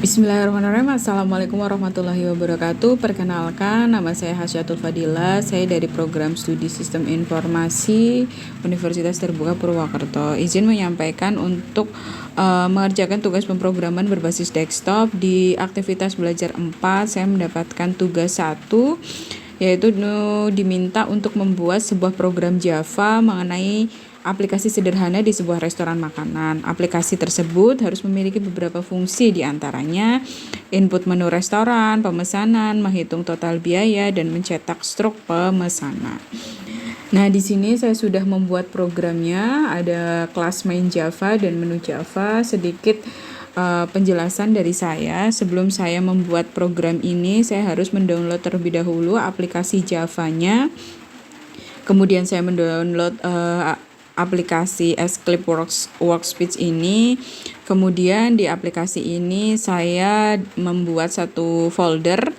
Bismillahirrahmanirrahim. Assalamualaikum warahmatullahi wabarakatuh. Perkenalkan, nama saya Hasyatul Fadila. Saya dari program studi Sistem Informasi Universitas Terbuka Purwokerto. Izin menyampaikan untuk mengerjakan tugas pemrograman berbasis desktop di aktivitas belajar 4. Saya mendapatkan tugas 1, yaitu diminta untuk membuat sebuah program Java mengenai aplikasi sederhana di sebuah restoran makanan. Aplikasi tersebut harus memiliki beberapa fungsi, diantaranya input menu restoran, pemesanan, menghitung total biaya, dan mencetak struk pemesanan. Nah, di sini saya sudah membuat programnya, ada kelas main Java dan menu Java. Sedikit penjelasan dari saya. Sebelum saya membuat program ini, saya harus mendownload terlebih dahulu aplikasi Java-nya. Kemudian saya mendownload aplikasi Esclip Workspace ini. Kemudian di aplikasi ini saya membuat satu folder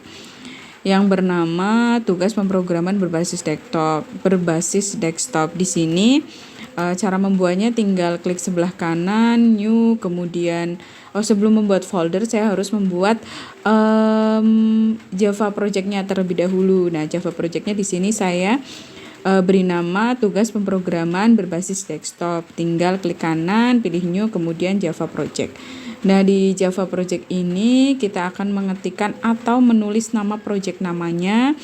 yang bernama tugas pemrograman berbasis desktop. Di sini cara membuatnya tinggal klik sebelah kanan new, kemudian sebelum membuat folder saya harus membuat Java project-nya terlebih dahulu. Nah, Java project-nya di sini saya beri nama tugas pemrograman berbasis desktop. Tinggal klik kanan, pilih new, kemudian Java Project. Nah, di Java Project ini kita akan mengetikkan atau menulis nama project namanya.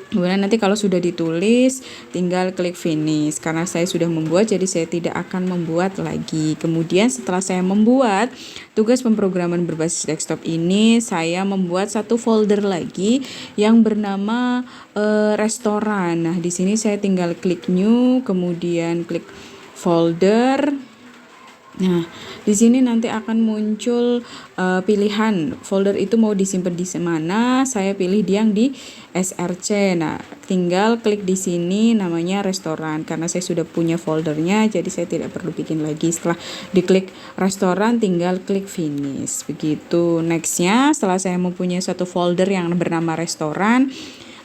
Kemudian nanti kalau sudah ditulis, tinggal klik finish. Karena saya sudah membuat, jadi saya tidak akan membuat lagi. Kemudian setelah saya membuat tugas pemrograman berbasis desktop ini, saya membuat satu folder lagi yang bernama restoran. Nah, di sini saya tinggal klik new, kemudian klik folder. Nah, di sini nanti akan muncul pilihan folder itu mau disimpan di mana. Saya pilih yang di SRC. Nah, tinggal klik di sini namanya restoran. Karena saya sudah punya foldernya, jadi saya tidak perlu bikin lagi. Setelah diklik restoran, tinggal klik finish. Begitu. Nextnya, setelah saya mempunyai satu folder yang bernama restoran,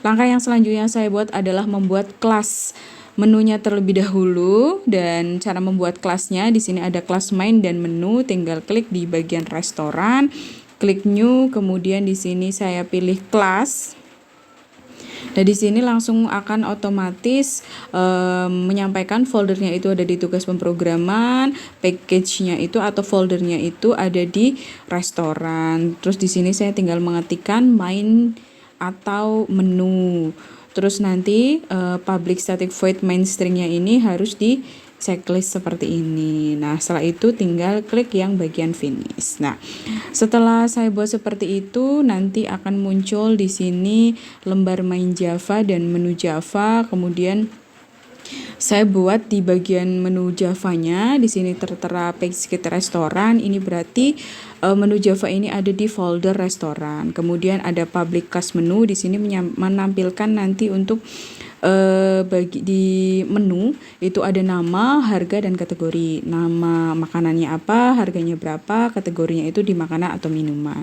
langkah yang selanjutnya saya buat adalah membuat kelas menunya terlebih dahulu. Dan cara membuat kelasnya, di sini ada kelas main dan menu. Tinggal klik di bagian restoran, klik new, kemudian di sini saya pilih kelas. Nah, di sini langsung akan otomatis menyampaikan foldernya itu ada di tugas pemrograman, package-nya itu atau foldernya itu ada di restoran. Terus di sini saya tinggal mengetikkan main atau menu. Terus nanti public static void main string-nya ini harus di checklist seperti ini. Nah, setelah itu tinggal klik yang bagian finish. Nah, setelah saya buat seperti itu, nanti akan muncul di sini lembar main Java dan menu Java. Kemudian saya buat di bagian menu Java-nya, di sini tertera page restoran. Ini berarti menu Java ini ada di folder restoran. Kemudian ada public class menu, di sini menampilkan nanti untuk bagi di menu itu ada nama, harga, dan kategori. Nama makanannya apa, harganya berapa, kategorinya itu di makanan atau minuman.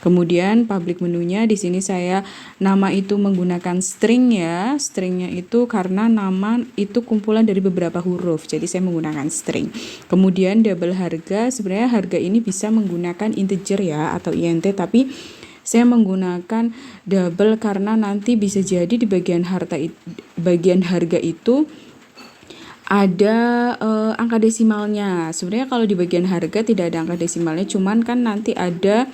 Kemudian public menunya di sini saya nama itu menggunakan string ya. Stringnya itu karena nama itu kumpulan dari beberapa huruf, jadi saya menggunakan string. Kemudian double harga, sebenarnya harga ini bisa menggunakan integer ya atau int, tapi saya menggunakan double karena nanti bisa jadi di bagian harga itu ada angka desimalnya. Sebenarnya kalau di bagian harga tidak ada angka desimalnya, cuman kan nanti ada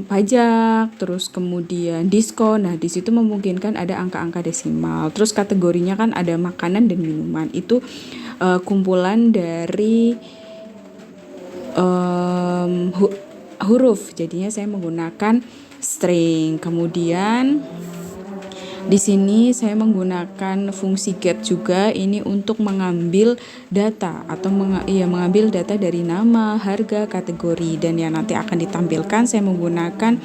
pajak, terus kemudian diskon. Nah, di situ memungkinkan ada angka-angka desimal. Terus kategorinya kan ada makanan dan minuman. Itu kumpulan dari huruf, jadinya saya menggunakan string. Kemudian di sini saya menggunakan fungsi get juga, ini untuk mengambil data atau mengambil data dari nama, harga, kategori, dan yang nanti akan ditampilkan saya menggunakan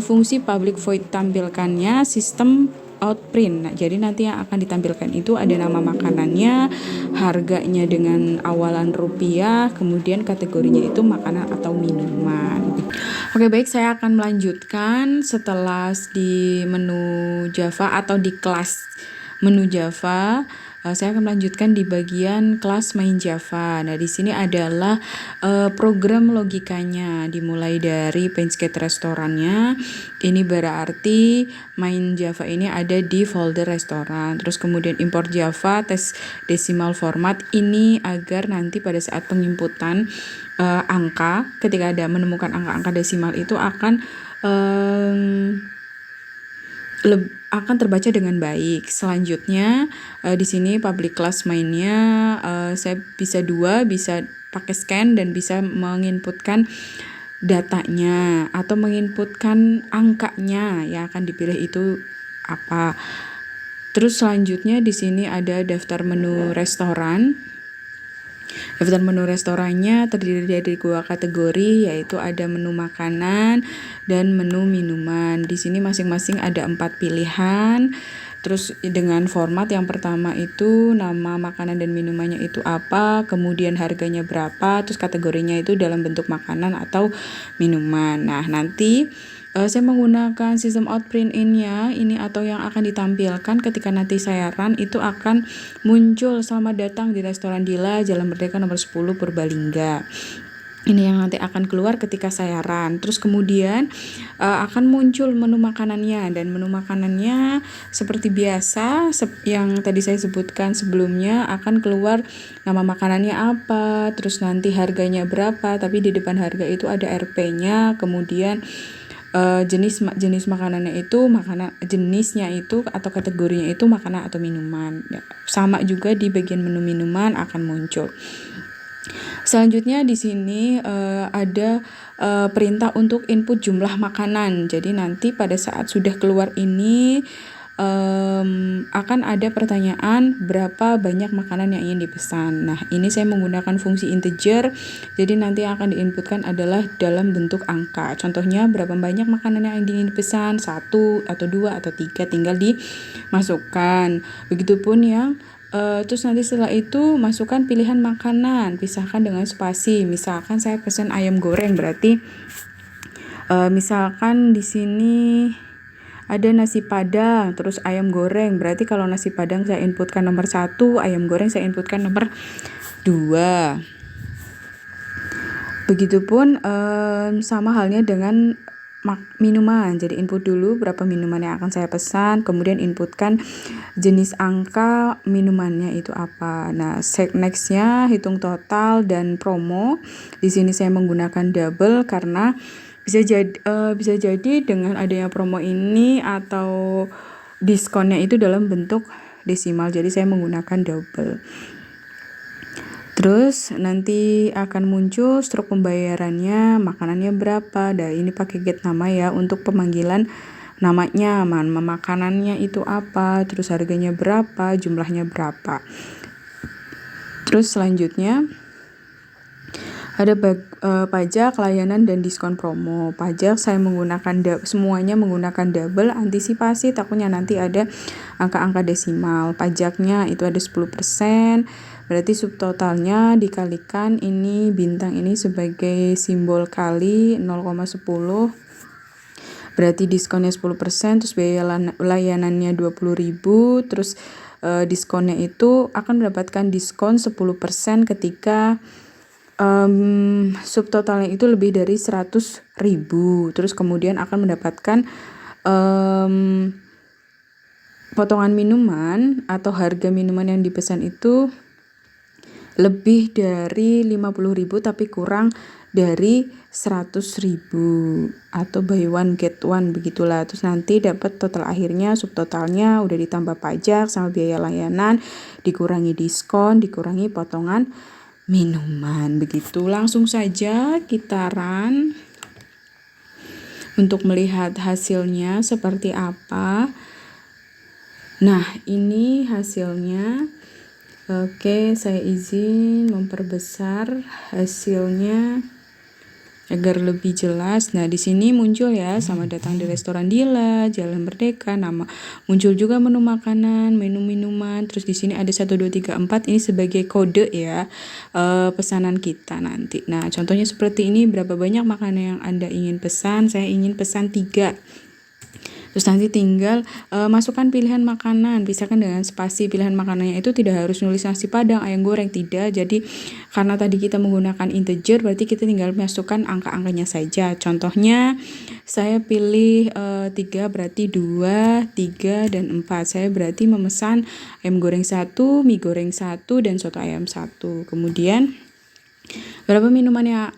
fungsi public void. Tampilkannya sistem outprint. Nah, jadi nanti yang akan ditampilkan itu ada nama makanannya, harganya dengan awalan rupiah, kemudian kategorinya itu makanan atau minuman. Oke, baik, saya akan melanjutkan setelah di menu Java atau di kelas menu Java. Saya akan melanjutkan di bagian kelas main Java. Nah, di sini adalah program logikanya, dimulai dari Paintscape restorannya. Ini berarti main Java ini ada di folder restoran. Terus kemudian import Java tes decimal format ini agar nanti pada saat penginputan angka, ketika ada menemukan angka-angka desimal itu akan akan terbaca dengan baik. Selanjutnya di sini public class mainnya saya bisa bisa pakai scan dan bisa menginputkan datanya atau menginputkan angkanya yang akan dipilih itu apa. Terus selanjutnya di sini ada daftar menu restoran. Daftar menu restorannya terdiri dari 2 kategori, yaitu ada menu makanan dan menu minuman. Di sini masing-masing ada 4 pilihan. Terus dengan format yang pertama itu nama makanan dan minumannya itu apa, kemudian harganya berapa, terus kategorinya itu dalam bentuk makanan atau minuman. Nah, nanti saya menggunakan sistem outprint in-nya ini atau yang akan ditampilkan ketika nanti saya run itu akan muncul selamat datang di restoran Dila Jalan Merdeka nomor 10 Purbalingga. Ini yang nanti akan keluar ketika saya run. Terus kemudian akan muncul menu makanannya, dan menu makanannya seperti biasa yang tadi saya sebutkan sebelumnya akan keluar nama makanannya apa, terus nanti harganya berapa, tapi di depan harga itu ada RP-nya, kemudian jenis makanannya itu jenisnya itu atau kategorinya itu makanan atau minuman. Ya, sama juga di bagian menu minuman akan muncul. Selanjutnya di sini ada perintah untuk input jumlah makanan. Jadi nanti pada saat sudah keluar ini akan ada pertanyaan berapa banyak makanan yang ingin dipesan. Nah, ini saya menggunakan fungsi integer. Jadi nanti yang akan diinputkan adalah dalam bentuk angka. Contohnya berapa banyak makanan yang ingin dipesan, 1 atau 2 atau 3, tinggal dimasukkan. Begitupun yang terus nanti setelah itu masukkan pilihan makanan, pisahkan dengan spasi. Misalkan saya pesan ayam goreng, berarti misalkan di sini ada nasi padang, terus ayam goreng. Berarti kalau nasi padang saya inputkan nomor 1, ayam goreng saya inputkan nomor 2. Begitupun sama halnya dengan minuman. Jadi input dulu berapa minuman yang akan saya pesan, kemudian inputkan jenis angka minumannya itu apa. Nah, nextnya hitung total dan promo. Di sini saya menggunakan double karena bisa jadi dengan adanya promo ini atau diskonnya itu dalam bentuk desimal, jadi saya menggunakan double. Terus nanti akan muncul struk pembayarannya, makanannya berapa. Dan ini pakai get nama ya untuk pemanggilan namanya, makanannya itu apa, terus harganya berapa, jumlahnya berapa. Terus selanjutnya ada pajak, layanan, dan diskon promo. Pajak saya menggunakan semuanya menggunakan double, antisipasi takutnya nanti ada angka-angka desimal. Pajaknya itu ada 10%, berarti subtotalnya dikalikan ini bintang ini sebagai simbol kali 0,10. Berarti diskonnya 10%, terus biaya layanannya 20.000, terus diskonnya itu akan mendapatkan diskon 10% ketika subtotalnya itu lebih dari 100.000. Terus kemudian akan mendapatkan potongan minuman atau harga minuman yang dipesan itu lebih dari 50.000 tapi kurang dari 100.000 atau buy one get one begitulah. Terus nanti dapat total akhirnya, subtotalnya udah ditambah pajak sama biaya layanan, dikurangi diskon, dikurangi potongan minuman. Begitu, langsung saja kita run untuk melihat hasilnya seperti apa. Nah, ini hasilnya. Oke, saya izin memperbesar hasilnya agar lebih jelas. Nah, di sini muncul ya, selamat datang di restoran Dila, Jalan Merdeka, nama. Muncul juga menu makanan, menu minuman. Terus di sini ada 1 2 3 4, ini sebagai kode ya pesanan kita nanti. Nah, contohnya seperti ini, berapa banyak makanan yang Anda ingin pesan? Saya ingin pesan 3. Terus nanti tinggal masukkan pilihan makanan, pisahkan dengan spasi. Pilihan makanannya itu tidak harus nulis nasi padang, ayam goreng, tidak. Jadi karena tadi kita menggunakan integer, berarti kita tinggal masukkan angka-angkanya saja. Contohnya saya pilih 3, berarti 2, 3, dan 4. Saya berarti memesan ayam goreng 1, mie goreng 1, dan soto ayam 1. Kemudian berapa minuman yang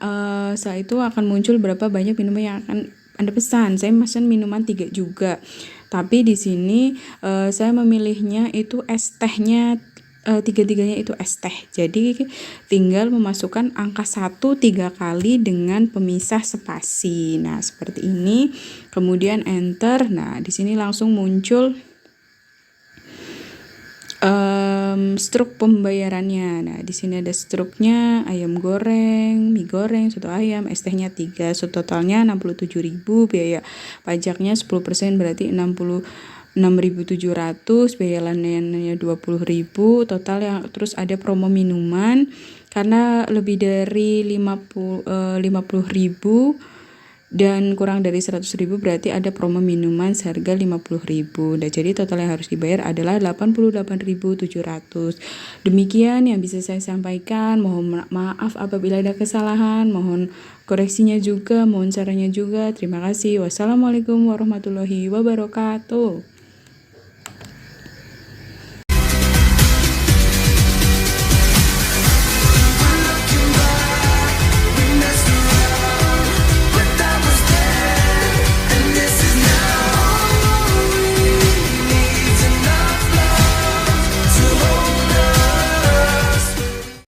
setelah itu akan muncul berapa banyak minuman yang akan Anda pesan. Saya pesan minuman 3 juga. Tapi di sini saya memilihnya itu es tehnya, tiga-tiganya itu es teh. Jadi tinggal memasukkan angka 1 3 kali dengan pemisah spasi. Nah, seperti ini. Kemudian enter. Nah, di sini langsung muncul struk pembayarannya. Nah, di sini ada struknya ayam goreng, mie goreng, soto ayam, es tehnya 3. So totalnya 67.000, biaya pajaknya 10% berarti 66.700, biaya landainya 20.000 total yang. Terus ada promo minuman karena lebih dari 50.000 dan kurang dari 100.000 berarti ada promo minuman seharga 50.000. Nah, jadi total yang harus dibayar adalah 88.700. Demikian yang bisa saya sampaikan. Mohon maaf apabila ada kesalahan, mohon koreksinya juga, mohon sarannya juga. Terima kasih. Wassalamualaikum warahmatullahi wabarakatuh.